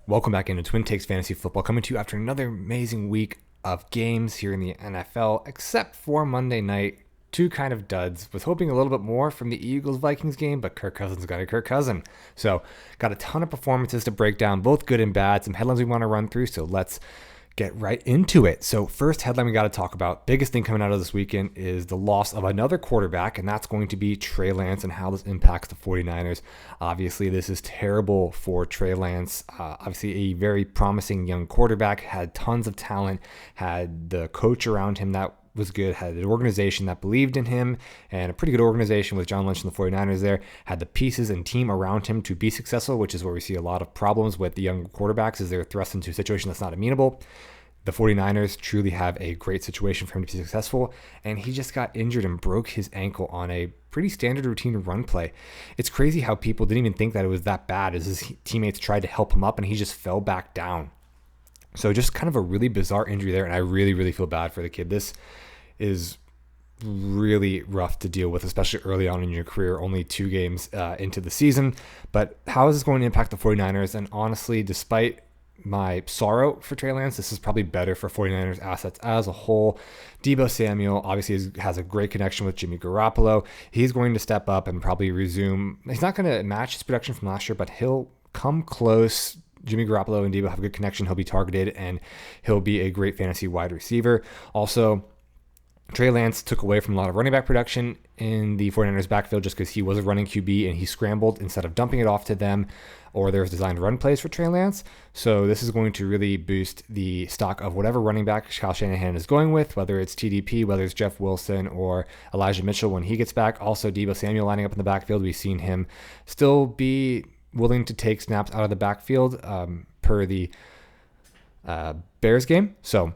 Welcome back into TwinTakes Fantasy Football, coming to you after another amazing week of games here in the NFL, except for Monday night. Two kind of duds. Was hoping a little bit more from the Eagles-Vikings game, but Kirk Cousins got a Kirk Cousin. So, got a ton of performances to break down, both good and bad. Some headlines we want to run through, so let's get right into it. So first headline we got to talk about, biggest thing coming out of this weekend is the loss of another quarterback, and that's going to be Trey Lance and how this impacts the 49ers. Obviously, this is terrible for Trey Lance. Obviously, a very promising young quarterback, had tons of talent, had the coach around him that was good, had an organization that believed in him, and a pretty good organization with John Lynch and the 49ers there, had the pieces and team around him to be successful, which is where we see a lot of problems with the young quarterbacks as they're thrust into a situation that's not amenable. The 49ers truly have a great situation for him to be successful, and he just got injured and broke his ankle on a pretty standard routine run play. It's crazy how people didn't even think that it was that bad as his teammates tried to help him up, and he just fell back down. So just kind of a really bizarre injury there, and I really, really feel bad for the kid. This is really rough to deal with, especially early on in your career, only 2 games into the season. But how is this going to impact the 49ers? And honestly, despite my sorrow for Trey Lance, this is probably better for 49ers assets as a whole. Deebo Samuel obviously has a great connection with Jimmy Garoppolo. He's going to step up and probably resume. He's not going to match his production from last year, but he'll come close. Jimmy Garoppolo and Deebo have a good connection. He'll be targeted, and he'll be a great fantasy wide receiver. Also, Trey Lance took away from a lot of running back production in the 49ers backfield just because he was a running QB and he scrambled instead of dumping it off to them, or there's designed run plays for Trey Lance. So this is going to really boost the stock of whatever running back Kyle Shanahan is going with, whether it's TDP, whether it's Jeff Wilson or Elijah Mitchell when he gets back. Also, Deebo Samuel lining up in the backfield. We've seen him still be willing to take snaps out of the backfield per the Bears game. So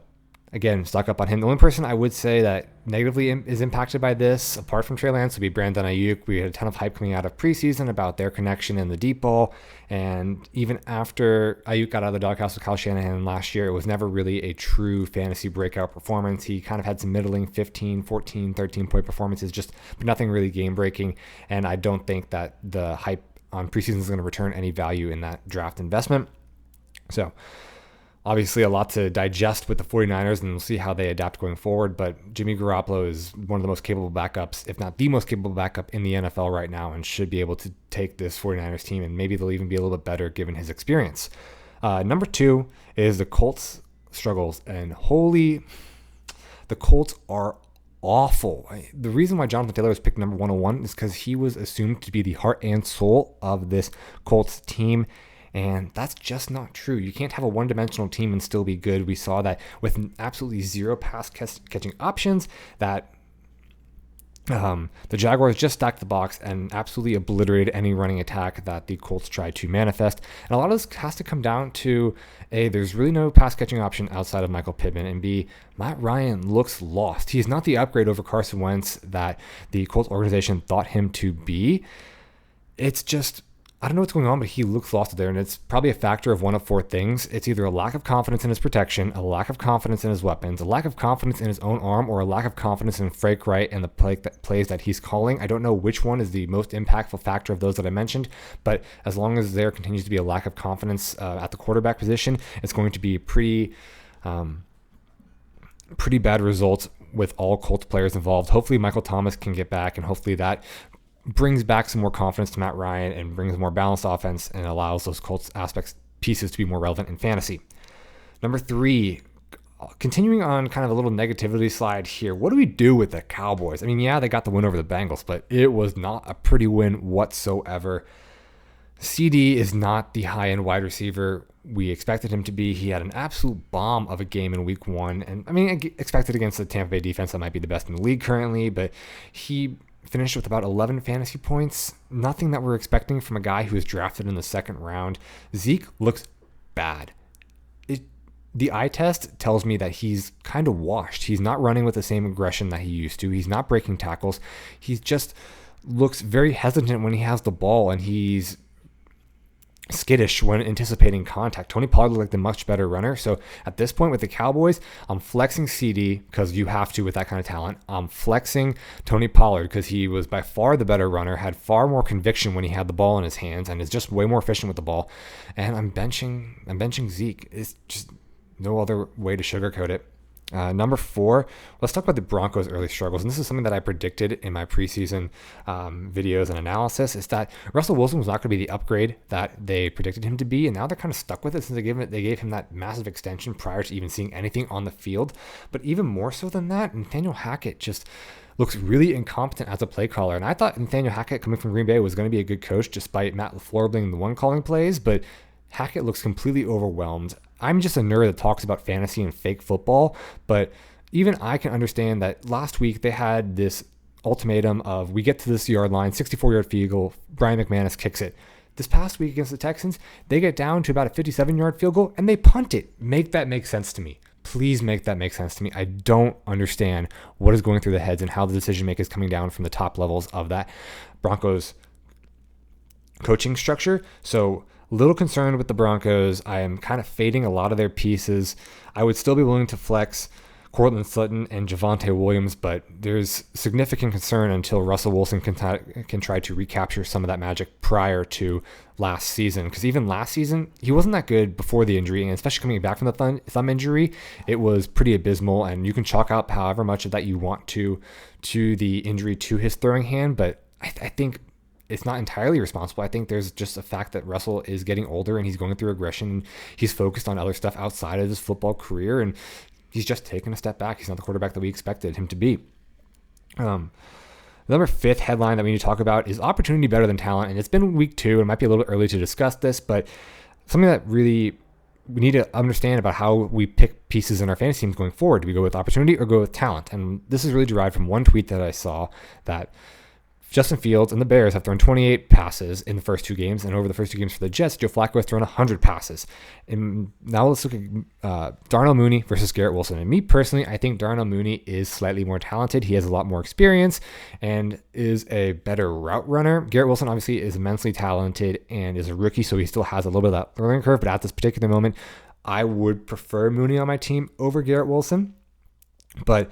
again, stock up on him. The only person I would say that negatively is impacted by this, apart from Trey Lance, would be Brandon Ayuk. We had a ton of hype coming out of preseason about their connection in the deep ball. And even after Ayuk got out of the doghouse with Kyle Shanahan last year, it was never really a true fantasy breakout performance. He kind of had some middling 15, 14, 13-point performances, but nothing really game-breaking. And I don't think that the hype on preseason is going to return any value in that draft investment. So obviously a lot to digest with the 49ers, and we'll see how they adapt going forward. But Jimmy Garoppolo is one of the most capable backups, if not the most capable backup in the NFL right now, and should be able to take this 49ers team, and maybe they'll even be a little bit better given his experience. Number 2 is the Colts struggles, and the Colts are awful. The reason why Jonathan Taylor was picked number 101 is because he was assumed to be the heart and soul of this Colts team. And that's just not true. You can't have a one-dimensional team and still be good. We saw that with absolutely zero pass catching options, that the Jaguars just stacked the box and absolutely obliterated any running attack that the Colts tried to manifest. And a lot of this has to come down to, A, there's really no pass catching option outside of Michael Pittman, and B, Matt Ryan looks lost. He's not the upgrade over Carson Wentz that the Colts organization thought him to be. It's just, I don't know what's going on, but he looks lost there, and it's probably a factor of one of 4 things. It's either a lack of confidence in his protection, a lack of confidence in his weapons, a lack of confidence in his own arm, or a lack of confidence in Frank Wright and the plays that he's calling. I don't know which one is the most impactful factor of those that I mentioned, but as long as there continues to be a lack of confidence at the quarterback position, it's going to be pretty bad results with all Colts players involved. Hopefully Michael Thomas can get back, and hopefully that brings back some more confidence to Matt Ryan and brings more balanced offense and allows those Colts pieces to be more relevant in fantasy. Number 3, continuing on kind of a little negativity slide here. What do we do with the Cowboys? I mean, yeah, they got the win over the Bengals, but it was not a pretty win whatsoever. CD is not the high-end wide receiver we expected him to be. He had an absolute bomb of a game in week 1. And I mean, I expected against the Tampa Bay defense that might be the best in the league currently, but he finished with about 11 fantasy points. Nothing that we're expecting from a guy who was drafted in the 2nd round. Zeke looks bad. The eye test tells me that he's kind of washed. He's not running with the same aggression that he used to. He's not breaking tackles. He just looks very hesitant when he has the ball, and he's skittish when anticipating contact. Tony Pollard looked like the much better runner. So at this point with the Cowboys, I'm flexing CD because you have to with that kind of talent. I'm flexing Tony Pollard because he was by far the better runner, had far more conviction when he had the ball in his hands, and is just way more efficient with the ball. And I'm benching Zeke. It's just no other way to sugarcoat it. Number 4, let's talk about the Broncos' early struggles. And this is something that I predicted in my preseason videos and analysis, is that Russell Wilson was not going to be the upgrade that they predicted him to be. And now they're kind of stuck with it since they gave him that massive extension prior to even seeing anything on the field. But even more so than that, Nathaniel Hackett just looks really incompetent as a play caller. And I thought Nathaniel Hackett coming from Green Bay was going to be a good coach despite Matt LaFleur being the one calling plays. But Hackett looks completely overwhelmed. I'm just a nerd that talks about fantasy and fake football, but even I can understand that last week they had this ultimatum of we get to this yard line, 64-yard field goal, Brian McManus kicks it. This past week against the Texans, they get down to about a 57-yard field goal and they punt it. Make that make sense to me. Please make that make sense to me. I don't understand what is going through the heads and how the decision making is coming down from the top levels of that Broncos coaching structure. So little concerned with the Broncos. I am kind of fading a lot of their pieces. I would still be willing to flex Courtland Sutton and Javonte Williams, but there's significant concern until Russell Wilson can try to recapture some of that magic prior to last season. Because even last season, he wasn't that good before the injury, and especially coming back from the thumb injury, it was pretty abysmal. And you can chalk up however much of that you want to the injury to his throwing hand, but I think it's not entirely responsible. I think there's just a fact that Russell is getting older and he's going through regression. He's focused on other stuff outside of his football career, and he's just taken a step back. He's not the quarterback that we expected him to be. Number 5th headline that we need to talk about is opportunity better than talent. And it's been week 2. It might be a little early to discuss this, but something that really we need to understand about how we pick pieces in our fantasy teams going forward. Do we go with opportunity or go with talent? And this is really derived from one tweet that I saw that Justin Fields and the Bears have thrown 28 passes in the first 2 games, and over the first 2 games for the Jets, Joe Flacco has thrown 100 passes. And now let's look at Darnell Mooney versus Garrett Wilson. And me personally, I think Darnell Mooney is slightly more talented. He has a lot more experience and is a better route runner. Garrett Wilson obviously is immensely talented and is a rookie, so he still has a little bit of that learning curve. But at this particular moment, I would prefer Mooney on my team over Garrett Wilson. But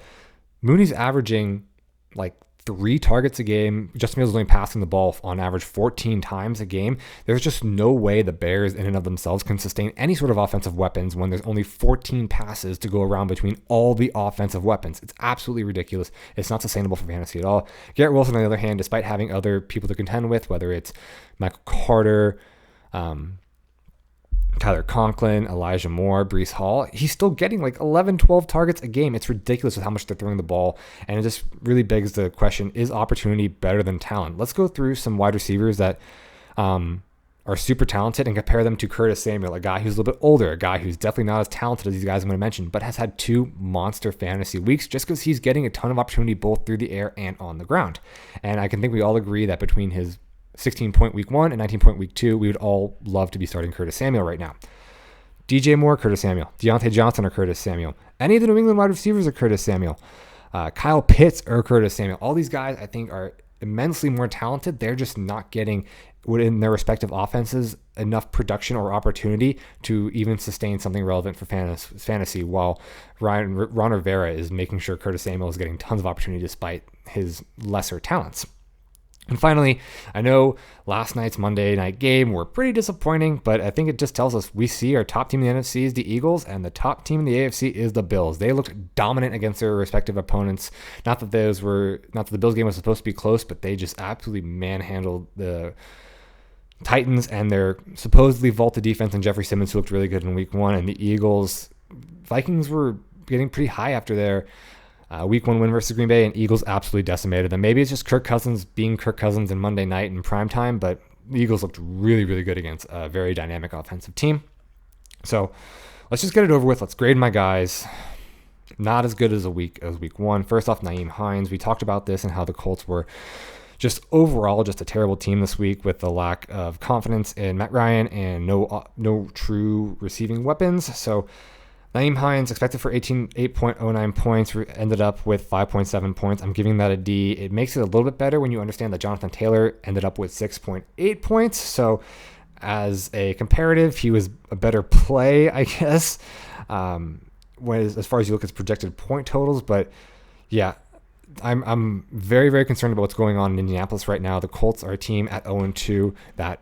Mooney's averaging like 3 targets a game. Justin Fields is only passing the ball on average 14 times a game. There's just no way the Bears in and of themselves can sustain any sort of offensive weapons when there's only 14 passes to go around between all the offensive weapons. It's absolutely ridiculous. It's not sustainable for fantasy at all. Garrett Wilson, on the other hand, despite having other people to contend with, whether it's Michael Carter, Tyler Conklin, Elijah Moore, Breece Hall, he's still getting like 11, 12 targets a game. It's ridiculous with how much they're throwing the ball. And it just really begs the question, is opportunity better than talent? Let's go through some wide receivers that are super talented and compare them to Curtis Samuel, a guy who's a little bit older, a guy who's definitely not as talented as these guys I'm going to mention, but has had 2 monster fantasy weeks just because he's getting a ton of opportunity both through the air and on the ground. And I can think we all agree that between his 16-point week 1 and 19-point week 2, we would all love to be starting Curtis Samuel right now. DJ Moore, Curtis Samuel. Deontay Johnson or Curtis Samuel. Any of the New England wide receivers are Curtis Samuel. Kyle Pitts or Curtis Samuel. All these guys I think are immensely more talented. They're just not getting, in their respective offenses, enough production or opportunity to even sustain something relevant for fantasy, while Ron Rivera is making sure Curtis Samuel is getting tons of opportunity despite his lesser talents. And finally, I know last night's Monday night game were pretty disappointing, but I think it just tells us we see our top team in the NFC is the Eagles, and the top team in the AFC is the Bills. They looked dominant against their respective opponents. Not that the Bills game was supposed to be close, but they just absolutely manhandled the Titans and their supposedly vaulted defense and Jeffrey Simmons, who looked really good in week 1. And the Vikings were getting pretty high after their week 1 win versus Green Bay, and Eagles absolutely decimated them. Maybe it's just Kirk Cousins being Kirk Cousins in Monday night in primetime, but the Eagles looked really, really good against a very dynamic offensive team. So let's just get it over with. Let's grade my guys. Not as good as week 1. First off, Nyheim Hines. We talked about this and how the Colts were just overall just a terrible team this week with the lack of confidence in Matt Ryan and no true receiving weapons. So Nyheim Hines expected for 8.09 points, ended up with 5.7 points. I'm giving that a D. It makes it a little bit better when you understand that Jonathan Taylor ended up with 6.8 points. So As a comparative, he was a better play, I guess, as far as you look at his projected point totals. But yeah, I'm very, very concerned about what's going on in Indianapolis right now. The Colts are a team at 0-2 that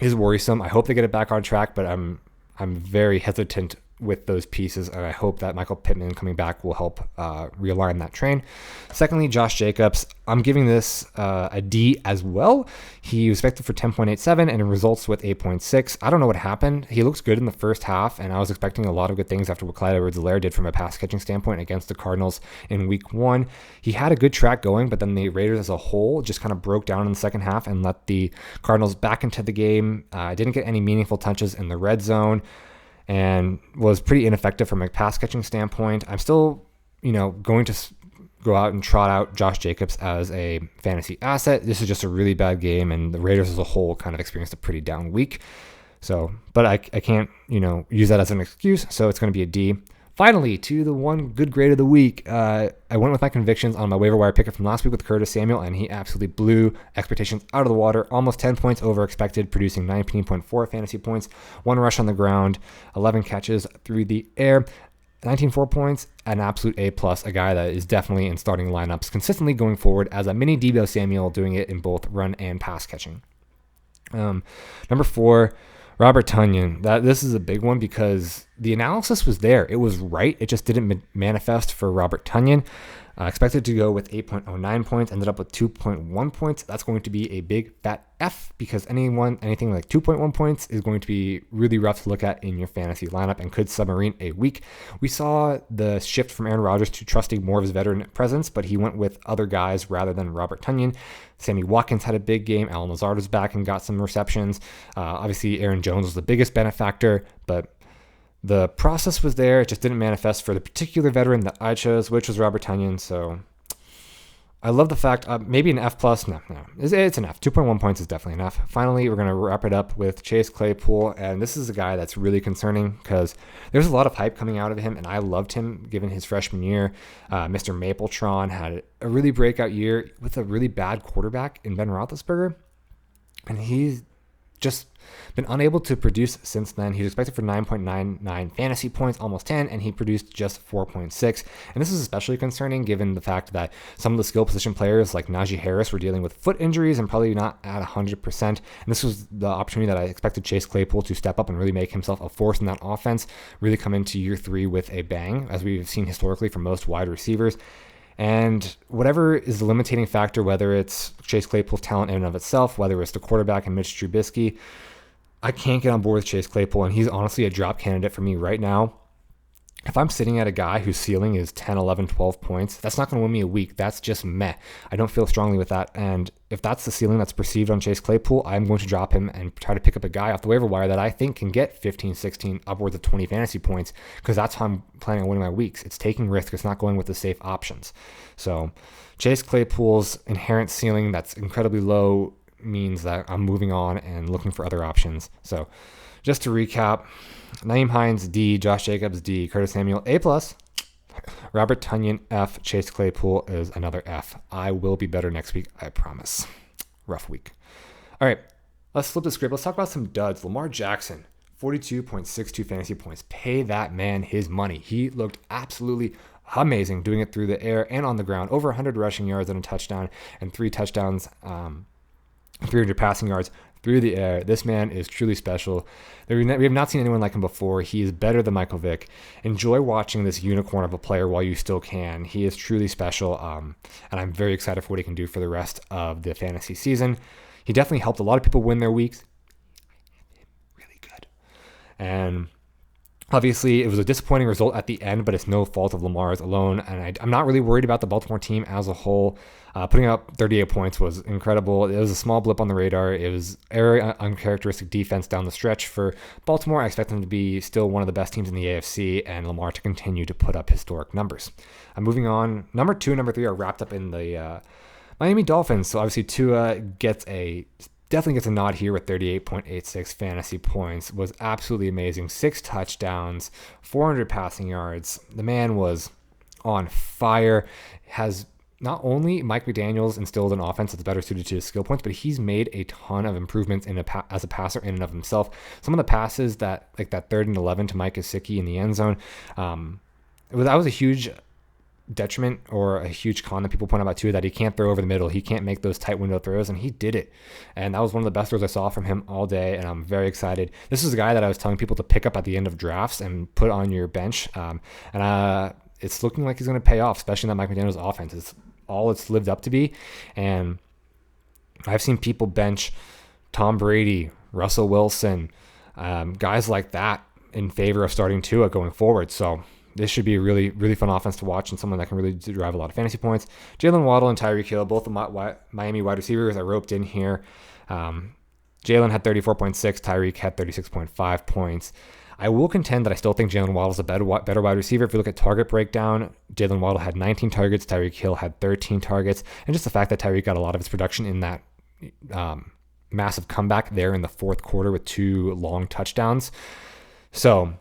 is worrisome. I hope they get it back on track, but I'm very hesitant with those pieces, and I hope that Michael Pittman coming back will help realign that train. Secondly, Josh Jacobs. I'm giving this a D as well. He was expected for 10.87 and it results with 8.6. I don't know what happened. He looks good in the first half, and I was expecting a lot of good things after what Clyde Edwards-Helaire did from a pass catching standpoint against the Cardinals in week 1. He had a good track going, but then the Raiders as a whole just kind of broke down in the second half and let the Cardinals back into the game. Didn't get any meaningful touches in the red zone, and was pretty ineffective from a pass catching standpoint. I'm still, going to go out and trot out Josh Jacobs as a fantasy asset. This is just a really bad game, and the Raiders as a whole kind of experienced a pretty down week. So, but I can't, use that as an excuse. So it's going to be a D. Finally, to the one good grade of the week, I went with my convictions on my waiver wire pickup from last week with Curtis Samuel, and he absolutely blew expectations out of the water. Almost 10 points over expected, producing 19.4 fantasy points, 1 rush on the ground, 11 catches through the air, 19.4 points, an absolute A+, a guy that is definitely in starting lineups consistently going forward as a mini Deebo Samuel, doing it in both run and pass catching. Number 4, Robert Tonyan. This is a big one because the analysis was there. It was right. It just didn't manifest for Robert Tonyan. Expected to go with 8.09 points, ended up with 2.1 points. That's going to be a big fat F because anything like 2.1 points is going to be really rough to look at in your fantasy lineup and could submarine a week. We saw the shift from Aaron Rodgers to trusting more of his veteran presence, but he went with other guys rather than Robert Tonyan. Sammy Watkins had a big game. Allen Lazard was back and got some receptions. Obviously, Aaron Jones was the biggest benefactor, but the process was there. It just didn't manifest for the particular veteran that I chose, which was Robert Tonyan. So I love the fact, maybe an F+. No. It's an F. 2.1 points is definitely enough. Finally, we're going to wrap it up with Chase Claypool. And this is a guy that's really concerning because there's a lot of hype coming out of him, and I loved him given his freshman year. Mr. Mapletron had a really breakout year with a really bad quarterback in Ben Roethlisberger. And he's just been unable to produce since then. He's expected for 9.99 fantasy points, almost 10, and he produced just 4.6. And this is especially concerning given the fact that some of the skill position players like Najee Harris were dealing with foot injuries and probably not at 100%. And this was the opportunity that I expected Chase Claypool to step up and really make himself a force in that offense, really come into year 3 with a bang, as we've seen historically from most wide receivers. And whatever is the limiting factor, whether it's Chase Claypool's talent in and of itself, whether it's the quarterback and Mitch Trubisky, I can't get on board with Chase Claypool, and he's honestly a drop candidate for me right now. If I'm sitting at a guy whose ceiling is 10, 11, 12 points, that's not going to win me a week. That's just meh. I don't feel strongly with that. And if that's the ceiling that's perceived on Chase Claypool, I'm going to drop him and try to pick up a guy off the waiver wire that I think can get 15, 16, upwards of 20 fantasy points, because that's how I'm planning on winning my weeks. It's taking risk. It's not going with the safe options. So Chase Claypool's inherent ceiling that's incredibly low means that I'm moving on and looking for other options. So just to recap, Nyheim Hines, D. Josh Jacobs, D. Curtis Samuel, A+. Robert Tonyan, F. Chase Claypool is another F. I will be better next week, I promise. Rough week. All right, let's flip the script. Let's talk about some duds. Lamar Jackson, 42.62 fantasy points. Pay that man his money. He looked absolutely amazing doing it through the air and on the ground. Over 100 rushing yards and a touchdown, and 3 touchdowns, 300 passing yards through the air. This man is truly special. We have not seen anyone like him before. He is better than Michael Vick. Enjoy watching this unicorn of a player while you still can. He is truly special, and I'm very excited for what he can do for the rest of the fantasy season. He definitely helped a lot of people win their weeks. Really good. And obviously, it was a disappointing result at the end, but it's no fault of Lamar's alone. And I'm not really worried about the Baltimore team as a whole. Putting up 38 points was incredible. It was a small blip on the radar. It was very uncharacteristic defense down the stretch for Baltimore. I expect them to be still one of the best teams in the AFC, and Lamar to continue to put up historic numbers. Moving on, number 2 and number 3 are wrapped up in the Miami Dolphins. So obviously Tua definitely gets a nod here with 38.86 fantasy points. Was absolutely amazing. 6 touchdowns, 400 passing yards. The man was on fire. Has not only Mike McDaniels instilled an offense that's better suited to his skill points, but he's made a ton of improvements as a passer in and of himself. Some of the passes that 3rd and 11 to Mike Gesicki in the end zone, that was a huge detriment or a huge con that people point out about Tua, that he can't throw over the middle. He can't make those tight window throws, and he did it. And that was one of the best throws I saw from him all day, and I'm very excited. This is a guy that I was telling people to pick up at the end of drafts and put on your bench. It's looking like he's going to pay off, especially in that Mike McDaniels offense. It's all it's lived up to be. And I've seen people bench Tom Brady, Russell Wilson, guys like that in favor of starting Tua going forward. So this should be a really, really fun offense to watch and someone that can really drive a lot of fantasy points. Jalen Waddle and Tyreek Hill, both the Miami wide receivers I roped in here. Jalen had 34.6, Tyreek had 36.5 points. I will contend that I still think Jalen Waddle is a better wide receiver. If you look at target breakdown, Jalen Waddle had 19 targets, Tyreek Hill had 13 targets, and just the fact that Tyreek got a lot of his production in that massive comeback there in the fourth quarter with 2 long touchdowns. So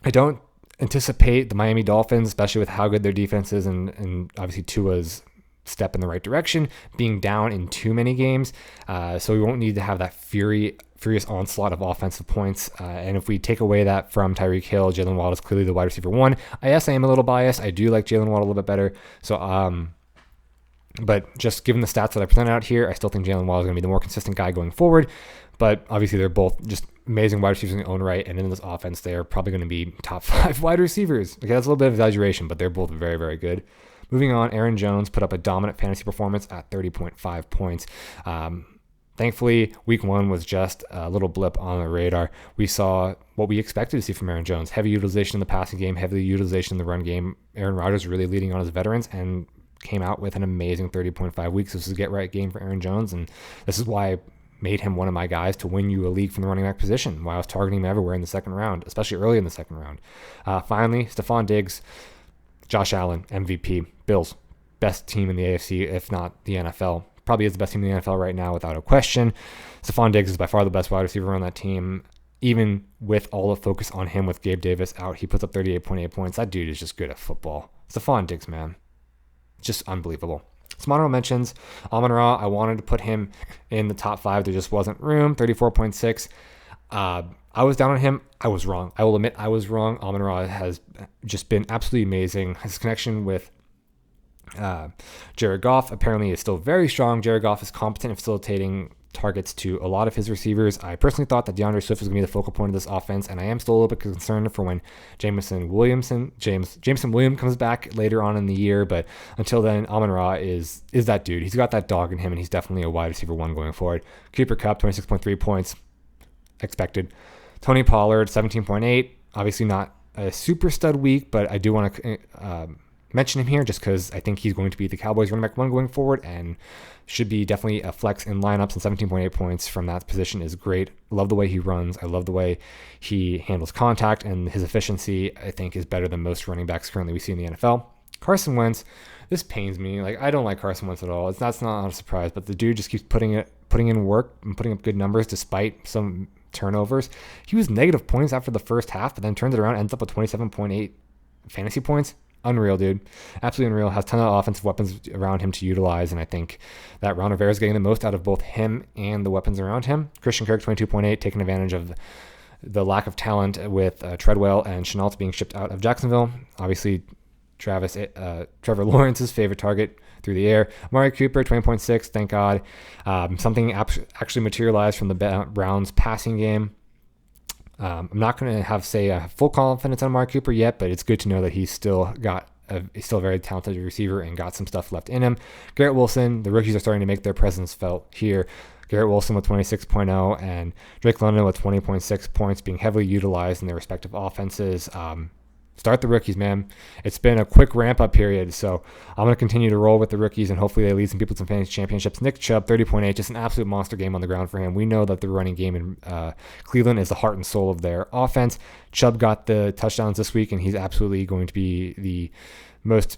I don't anticipate the Miami Dolphins, especially with how good their defense is and obviously Tua's step in the right direction, being down in too many games. So we won't need to have that furious onslaught of offensive points. And if we take away that from Tyreek Hill, Jalen Waddle is clearly the wide receiver 1. I am a little biased. I do like Jalen Waddle a little bit better. So, but just given the stats that I presented out here, I still think Jalen Waddle is going to be the more consistent guy going forward. But obviously they're both just amazing wide receivers in their own right. And in this offense, they're probably going to be top 5 wide receivers. Okay, that's a little bit of exaggeration, but they're both very, very good. Moving on, Aaron Jones put up a dominant fantasy performance at 30.5 points. Thankfully, week 1 was just a little blip on the radar. We saw what we expected to see from Aaron Jones. Heavy utilization in the passing game, heavy utilization in the run game. Aaron Rodgers really leading on his veterans and came out with an amazing 30.5 weeks. This is a get-right game for Aaron Jones, and this is why I made him one of my guys to win you a league from the running back position, why I was targeting him everywhere in the second round, especially early in the second round. Finally, Stephon Diggs, Josh Allen, MVP, Bills, best team in the AFC, if not the NFL. Probably is the best team in the NFL right now without a question. Stephon Diggs is by far the best wide receiver on that team. Even with all the focus on him with Gabe Davis out, he puts up 38.8 points. That dude is just good at football. Stephon Diggs, man. Just unbelievable. Some honorable mentions. Amon-Ra, I wanted to put him in the top 5. There just wasn't room. 34.6. I was down on him. I was wrong. I will admit I was wrong. Amon-Ra has just been absolutely amazing. His connection with Jared Goff apparently is still very strong. Jared Goff is competent in facilitating targets to a lot of his receivers. I personally thought that DeAndre Swift was going to be the focal point of this offense, and I am still a little bit concerned for when Jameson Williams comes back later on in the year. But until then, Amon-Ra is that dude. He's got that dog in him, and he's definitely a wide receiver 1 going forward. Cooper Kupp, 26.3 points, expected. Tony Pollard, 17.8. Obviously not a super stud week, but I do want to mention him here just because I think he's going to be the Cowboys running back 1 going forward and should be definitely a flex in lineups, and 17.8 points from that position is great. Love the way he runs. I love the way he handles contact, and his efficiency, I think, is better than most running backs currently we see in the NFL. Carson Wentz, this pains me. Like, I don't like Carson Wentz at all. That's not a surprise, but the dude just keeps putting in work and putting up good numbers despite some turnovers. He was negative points after the first half, but then turns it around, ends up with 27.8 fantasy points. Unreal, dude. Absolutely unreal. Has a ton of offensive weapons around him to utilize, and I think that Ron Rivera is getting the most out of both him and the weapons around him. Christian Kirk, 22.8, taking advantage of the lack of talent with Treadwell and Chenault being shipped out of Jacksonville. Obviously, Trevor Lawrence's favorite target through the air. Amari Cooper, 20.6, thank God. Something actually materialized from the Browns passing game. I'm not going to have full confidence on Amari Cooper yet, but it's good to know that he's still a very talented receiver and got some stuff left in him. Garrett Wilson, the rookies are starting to make their presence felt here. Garrett Wilson with 26.0 and Drake London with 20.6 points being heavily utilized in their respective offenses. Start the rookies, man. It's been a quick ramp-up period, so I'm going to continue to roll with the rookies, and hopefully they lead some people to some fantasy championships. Nick Chubb, 30.8, just an absolute monster game on the ground for him. We know that the running game in Cleveland is the heart and soul of their offense. Chubb got the touchdowns this week, and he's absolutely going to be the most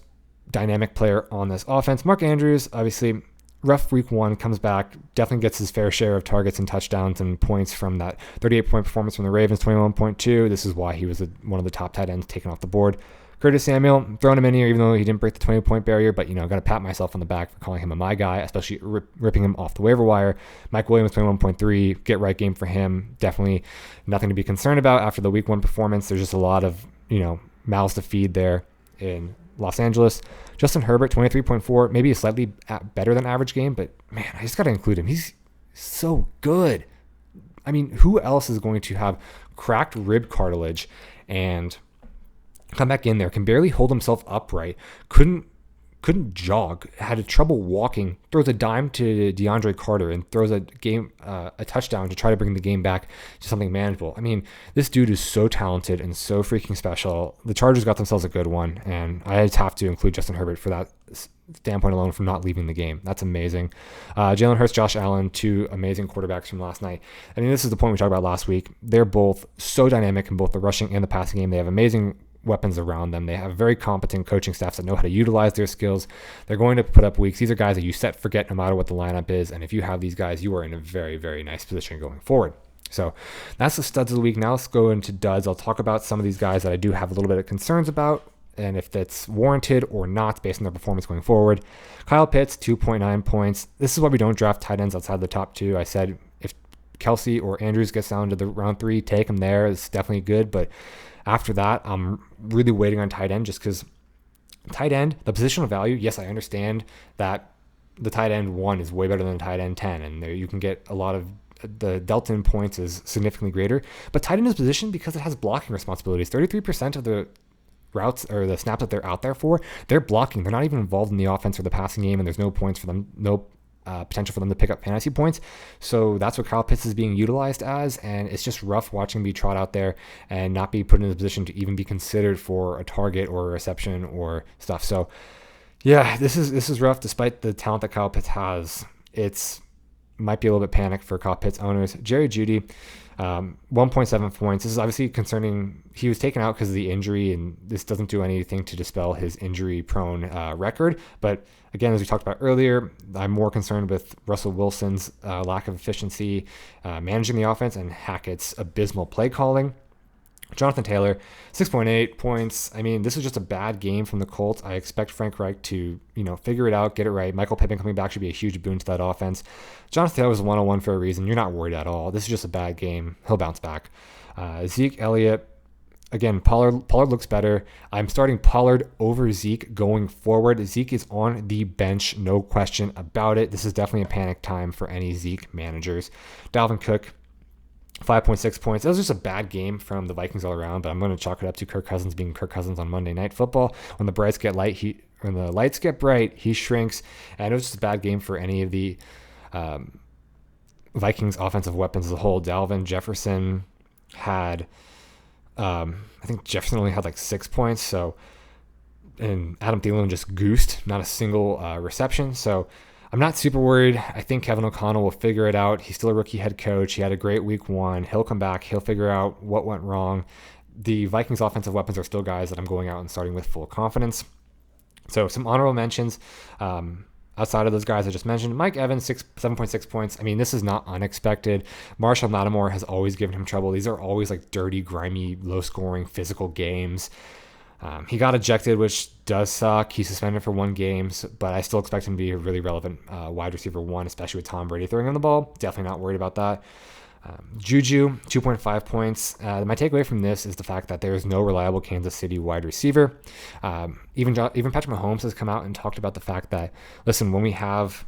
dynamic player on this offense. Mark Andrews, obviously, rough week 1, comes back, definitely gets his fair share of targets and touchdowns and points from that 38-point performance from the Ravens, 21.2. This is why he was one of the top tight ends taken off the board. Curtis Samuel, I'm throwing him in here even though he didn't break the 20-point barrier, but, got to pat myself on the back for calling him a my guy, especially ripping him off the waiver wire. Mike Williams, 21.3, get right game for him. Definitely nothing to be concerned about after the week 1 performance. There's just a lot of, mouths to feed there in Los Angeles. Justin Herbert, 23.4, maybe a slightly better than average game, but man, I just got to include him. He's so good. I mean, who else is going to have cracked rib cartilage and come back in there, can barely hold himself upright, couldn't jog, had trouble walking, throws a dime to DeAndre Carter and throws a touchdown to try to bring the game back to something manageable. I mean, this dude is so talented and so freaking special. The Chargers got themselves a good one, and I just have to include Justin Herbert for that standpoint alone from not leaving the game. That's amazing. Jalen Hurts, Josh Allen, 2 amazing quarterbacks from last night. I mean, this is the point we talked about last week. They're both so dynamic in both the rushing and the passing game. They have amazing weapons around them. They have very competent coaching staffs that know how to utilize their skills. They're going to put up weeks. These are guys that you set forget no matter what the lineup is. And if you have these guys, you are in a very, very nice position going forward. So that's the studs of the week. Now let's go into duds. I'll talk about some of these guys that I do have a little bit of concerns about and if that's warranted or not based on their performance going forward. Kyle Pitts, 2.9 points. This is why we don't draft tight ends outside the top 2. I said if Kelsey or Andrews gets down to the round 3, take him there. It's definitely good. But after that, I'm really waiting on tight end just because tight end, the positional value, yes, I understand that the tight end 1 is way better than the tight end 10, and there you can get a lot of the delta in points is significantly greater. But tight end is positioned because it has blocking responsibilities. 33% of the routes or the snaps that they're out there for, they're blocking. They're not even involved in the offense or the passing game, and there's no points for them, no potential for them to pick up fantasy points. So that's what Kyle Pitts is being utilized as, and it's just rough watching him be trot out there and not be put in a position to even be considered for a target or a reception or stuff. So yeah, this is rough despite the talent that Kyle Pitts has. It's might be a little bit panic for Kyle Pitts owners. Jerry Jeudy, 1.7 points. This is obviously concerning. He was taken out because of the injury, and this doesn't do anything to dispel his injury-prone record. But again, as we talked about earlier, I'm more concerned with Russell Wilson's lack of efficiency managing the offense and Hackett's abysmal play calling. Jonathan Taylor, 6.8 points. I mean, this was just a bad game from the Colts. I expect Frank Reich to, figure it out, get it right. Michael Pittman coming back should be a huge boon to that offense. Jonathan Taylor was 101 for a reason. You're not worried at all. This is just a bad game. He'll bounce back. Zeke Elliott, again, Pollard looks better. I'm starting Pollard over Zeke going forward. Zeke is on the bench, no question about it. This is definitely a panic time for any Zeke managers. Dalvin Cook, 5.6 points. That was just a bad game from the Vikings all around, but I'm going to chalk it up to Kirk Cousins being Kirk Cousins on Monday Night Football. When the lights get bright, he shrinks, and it was just a bad game for any of the Vikings offensive weapons as a whole. Dalvin Jefferson had, I think Jefferson only had like 6 points, and Adam Thielen just goosed, not a single reception. So I'm not super worried. I think Kevin O'Connell will figure it out. He's still a rookie head coach. He had a great week 1. He'll come back. He'll figure out what went wrong. The Vikings offensive weapons are still guys that I'm going out and starting with full confidence. So some honorable mentions outside of those guys I just mentioned. Mike Evans, 7.6 points. I mean, this is not unexpected. Marshall Lattimore has always given him trouble. These are always like dirty, grimy, low-scoring, physical games. He got ejected, which does suck. He's suspended for 1 game, but I still expect him to be a really relevant wide receiver 1, especially with Tom Brady throwing him the ball. Definitely not worried about that. Juju, 2.5 points. My takeaway from this is the fact that there is no reliable Kansas City wide receiver. Even Patrick Mahomes has come out and talked about the fact that, listen, when we have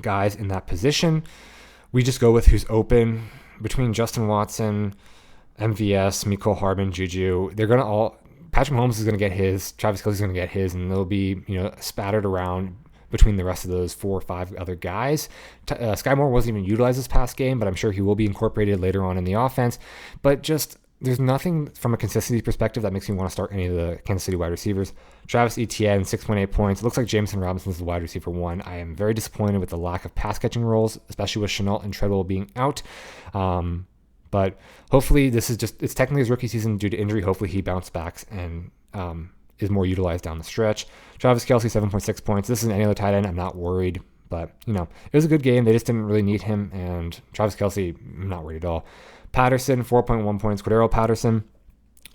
guys in that position, we just go with who's open. Between Justin Watson, MVS, Mecole Hardman, Juju, they're going to all... Patrick Mahomes is going to get his, Travis Kelce is going to get his, and they'll be, spattered around between the rest of those 4 or 5 other guys. Sky Moore wasn't even utilized this past game, but I'm sure he will be incorporated later on in the offense. But just, there's nothing from a consistency perspective that makes me want to start any of the Kansas City wide receivers. Travis Etienne, 6.8 points. It looks like Jameson Robinson is the wide receiver 1. I am very disappointed with the lack of pass catching roles, especially with Shenault and Treadwell being out. But hopefully this is just, it's technically his rookie season due to injury. Hopefully he bounced back and is more utilized down the stretch. Travis Kelce, 7.6 points. This isn't any other tight end. I'm not worried, but it was a good game. They just didn't really need him. And Travis Kelce, I'm not worried at all. Patterson, 4.1 points. Cordero Patterson,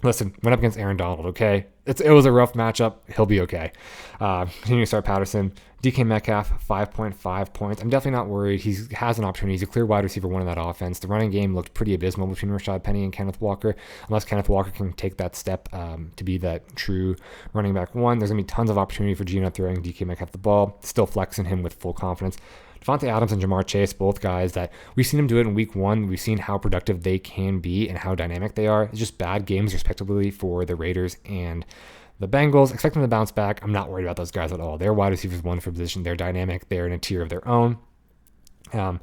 Listen, went up against Aaron Donald, okay? It was a rough matchup. He'll be okay. Continuing to start Patterson. DK Metcalf, 5.5 points. I'm definitely not worried. He has an opportunity. He's a clear wide receiver one in that offense. The running game looked pretty abysmal between Rashad Penny and Kenneth Walker. Unless Kenneth Walker can take that step to be that true running back one, there's going to be tons of opportunity for Gino throwing DK Metcalf the ball, still flexing him with full confidence. Devontae Adams and Jamar Chase, both guys that we've seen them do it in week one. We've seen how productive they can be and how dynamic they are. It's just bad games, respectively, for the Raiders and the Bengals. Expect them to bounce back. I'm not worried about those guys at all. They're wide receivers one for position. They're dynamic. They're in a tier of their own. And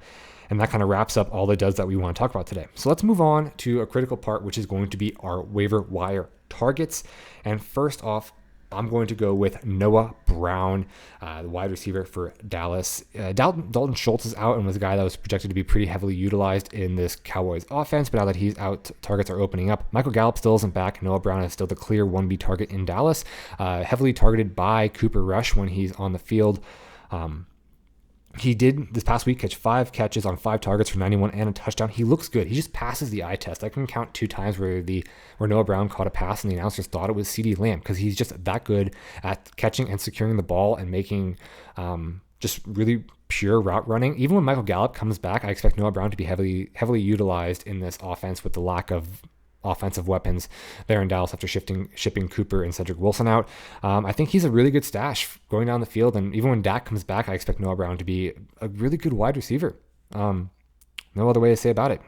that kind of wraps up all the duds that we want to talk about today. So let's move on to a critical part, which is going to be our waiver wire targets. And first off, I'm going to go with Noah Brown, the wide receiver for Dallas. Dalton Schultz is out and was a guy that was projected to be pretty heavily utilized in this Cowboys offense, but now that he's out, targets are opening up. Michael Gallup still isn't back. Noah Brown is still the clear 1B target in Dallas, heavily targeted by Cooper Rush when he's on the field. He did this past week catch 5 catches on 5 targets for 91 and a touchdown. He looks good. He just passes the eye test. I can count 2 times where Noah Brown caught a pass and the announcers thought it was CeeDee Lamb because he's just that good at catching and securing the ball and making just really pure route running. Even when Michael Gallup comes back, I expect Noah Brown to be heavily utilized in this offense with the lack of offensive weapons there in Dallas after shipping Cooper and Cedric Wilson out. I think he's a really good stash going down the field, and even when Dak comes back, I expect Noah Brown to be a really good wide receiver. No other way to say about it.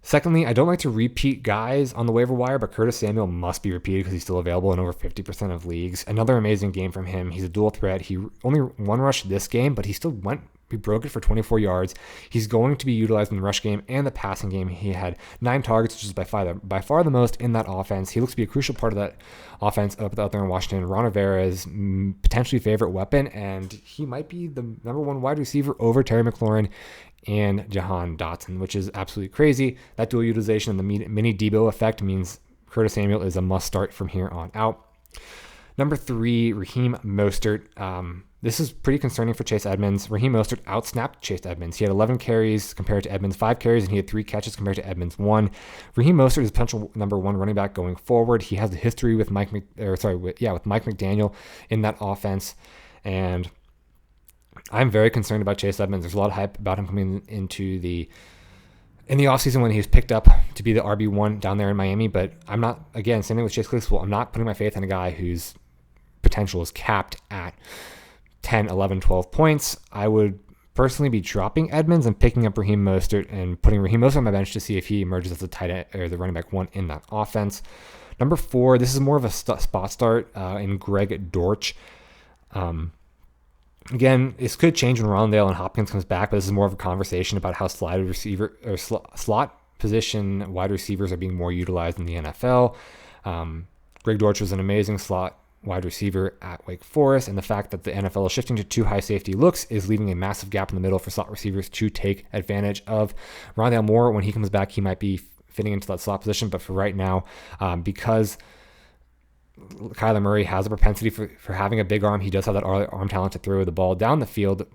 Secondly, I don't like to repeat guys on the waiver wire, but Curtis Samuel must be repeated because he's still available in over 50% of leagues. Another amazing game from him. He's a dual threat. He only one rushed this game, but he broke it for 24 yards. He's going to be utilized in the rush game and the passing game. He had 9 targets, which is by far the most in that offense. He looks to be a crucial part of that offense up there in Washington. Ron Rivera's potentially favorite weapon, and he might be the number 1 wide receiver over Terry McLaurin and Jahan Dotson, which is absolutely crazy. That dual utilization and the mini Debo effect means Curtis Samuel is a must start from here on out. Number 3, Raheem Mostert. This is pretty concerning for Chase Edmonds. Raheem Mostert outsnapped Chase Edmonds. He had 11 carries compared to Edmonds' 5 carries, and he had 3 catches compared to Edmonds' 1. Raheem Mostert is potential number 1 running back going forward. He has the history with Mike McDaniel in that offense, and I'm very concerned about Chase Edmonds. There's a lot of hype about him coming into in the offseason when he was picked up to be the RB1 down there in Miami, but I'm not, again, same thing with Chase Claypool. I'm not putting my faith in a guy whose potential is capped at 10, 11, 12 points. I would personally be dropping Edmonds and picking up Raheem Mostert and putting Raheem Mostert on my bench to see if he emerges as the tight end or the running back 1 in that offense. Number 4, this is more of a spot start in Greg Dortch. Again, this could change when Rondale and Hopkins comes back, but this is more of a conversation about how slot position wide receivers are being more utilized in the NFL. Greg Dortch was an amazing slot wide receiver at Wake Forest, and the fact that the NFL is shifting to 2 high safety looks is leaving a massive gap in the middle for slot receivers to take advantage of. Rondale Moore, when he comes back, he might be fitting into that slot position, but for right now, because Kyler Murray has a propensity for having a big arm, he does have that arm talent to throw the ball down the field.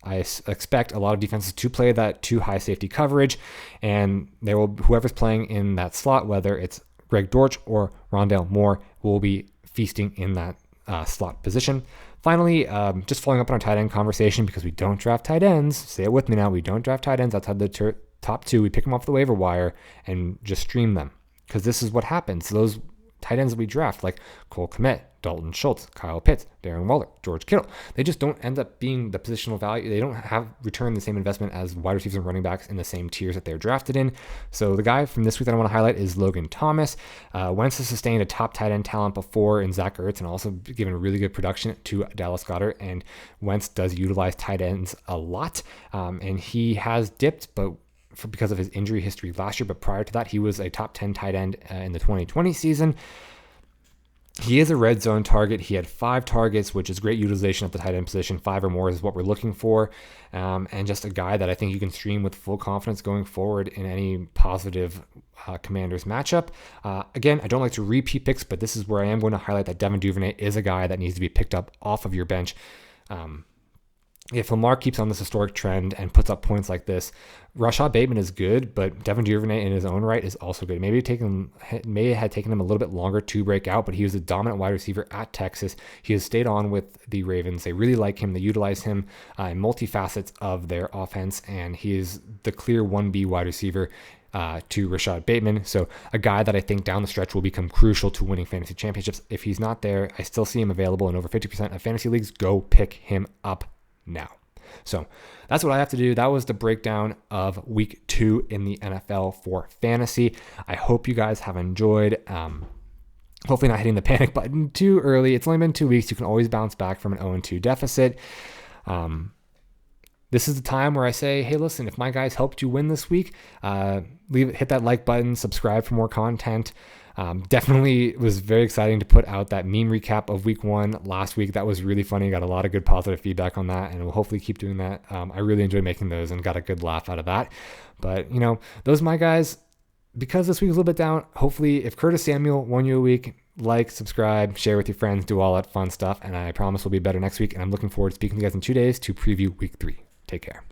I expect a lot of defenses to play that 2 high safety coverage, and whoever's playing in that slot, whether it's Greg Dortch or Rondale Moore, will be feasting in that slot position. Finally, just following up on our tight end conversation, because we don't draft tight ends. Say it with me now. We don't draft tight ends outside the top 2. We pick them off the waiver wire and just stream them, because this is what happens. Those tight ends that we draft, like Cole Kmet, Dalton Schultz, Kyle Pitts, Darren Waller, George Kittle, they just don't end up being the positional value. They don't have returned the same investment as wide receivers and running backs in the same tiers that they're drafted in. So the guy from this week that I want to highlight is Logan Thomas. Wentz has sustained a top tight end talent before in Zach Ertz and also given really good production to Dallas Goedert, and Wentz does utilize tight ends a lot, and he has dipped, but because of his injury history last year, but prior to that, he was a top 10 tight end in the 2020 season. He is a red zone target. He had 5 targets, which is great utilization at the tight end position. 5 or more is what we're looking for. And just a guy that I think you can stream with full confidence going forward in any positive Commanders matchup. Again, I don't like to repeat picks, but this is where I am going to highlight that Devin Duvernay is a guy that needs to be picked up off of your bench. if Lamar keeps on this historic trend and puts up points like this, Rashad Bateman is good, but Devin Duvernay in his own right is also good. Maybe it may have taken him a little bit longer to break out, but he was a dominant wide receiver at Texas. He has stayed on with the Ravens. They really like him. They utilize him in multifacets of their offense, and he is the clear 1B wide receiver to Rashad Bateman. So a guy that I think down the stretch will become crucial to winning fantasy championships. If he's not there, I still see him available in over 50% of fantasy leagues. Go pick him up now. So that's what I have to do. That was the breakdown of week 2 in the NFL for fantasy. I hope you guys have enjoyed. Hopefully not hitting the panic button too early. It's only been 2 weeks. You can always bounce back from an 0-2 deficit. This is the time where I say, hey, listen, if my guys helped you win this week, hit that like button, subscribe for more content. Definitely was very exciting to put out that meme recap of week 1 last week. That was really funny. Got a lot of good positive feedback on that, and we'll hopefully keep doing that. I really enjoyed making those and got a good laugh out of that. But, those are my guys. Because this week was a little bit down, hopefully if Curtis Samuel won you a week, like, subscribe, share with your friends, do all that fun stuff, and I promise we'll be better next week. And I'm looking forward to speaking to you guys in 2 days to preview week 3. Take care.